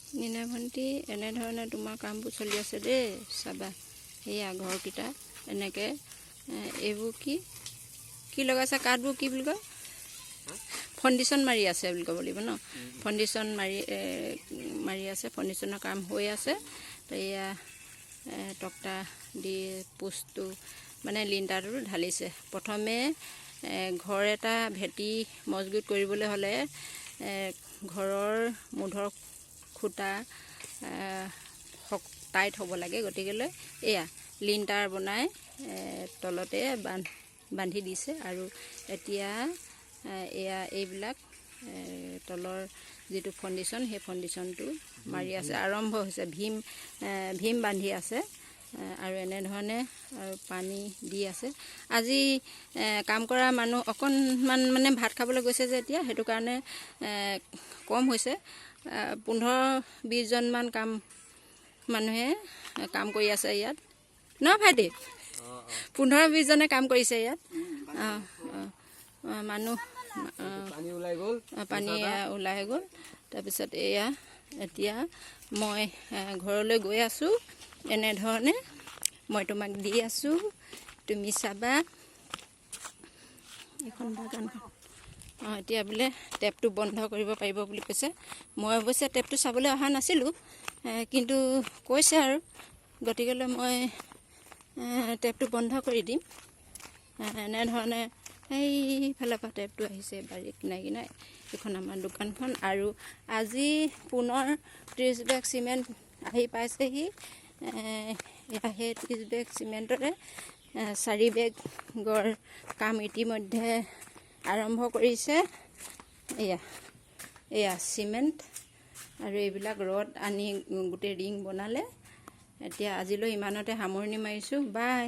নীনা ভণ্টি এনেধৰণে তোমাৰ কামবোৰ চলি আছে দেই। চাবা সেয়া ঘৰকেইটা এনেকৈ এইবোৰ কি লগাইছে, কাঠবোৰ কি বুলি কয়, ফাউণ্ডেশ্যন মাৰি আছে বুলি ক'ব লাগিব ন। ফাউণ্ডেশ্যন মাৰি আছে, ফাউণ্ডেশ্যনৰ কাম হৈ আছে। তো এয়া তক্তা দি পোষ্টটো মানে লিণ্টাৰটো ঢালিছে। প্ৰথমে ঘৰ এটা ভেটি মজবুত কৰিবলৈ হ'লে ঘৰৰ মূধৰ খুঁটা টাইট হ'ব লাগে। গতিকেলৈ এয়া লিণ্টাৰ বনাই তলতে বান্ধি দিছে। আৰু এতিয়া এয়া এইবিলাক তলৰ যিটো ফাউণ্ডেশ্যন, সেই ফাউণ্ডেশ্যনটো মাৰি আছে, আৰম্ভ হৈছে। ভীম বান্ধি আছে আৰু এনেধৰণে আৰু পানী দি আছে। আজি কাম কৰা মানুহ অকণমান মানে ভাত খাবলৈ গৈছে যে এতিয়া, সেইটো কাৰণে কম হৈছে। 15-20জনমান মানুহে কাম কৰি আছে ইয়াত ন ভাইটি। 15-20জনে কাম কৰিছে ইয়াত। মানুহ পানী ওলাই গ'ল। তাৰপিছত এয়া এতিয়া মই ঘৰলৈ গৈ আছোঁ। এনেধৰণে মই তোমাক দি আছোঁ, তুমি চাবা এইখন বাগানখন। এতিয়া বোলে টেপটো বন্ধ কৰিব পাৰিব বুলি কৈছে। মই অৱশ্যে টেপটো চাবলৈ অহা নাছিলোঁ, কিন্তু কৈছে আৰু, গতিকেলৈ মই টেপটো বন্ধ কৰি দিম। এনেধৰণে সেইফালৰ পৰা টেপটো আহিছে বাৰীত কিনাই এইখন আমাৰ দোকানখন। আৰু আজি পুনৰ 30 বেগ চিমেণ্ট আহি পাইছেহি। সেই 30 বেগ চিমেণ্টৰে 4 বেগৰ কাম ইতিমধ্যে আৰম্ভ কৰিছে। এয়া চিমেণ্ট আৰু এইবিলাক ৰড আনি গোটেই ৰিং বনালে। এতিয়া আজিলৈ ইমানতে সামৰণি মাৰিছোঁ। বাই।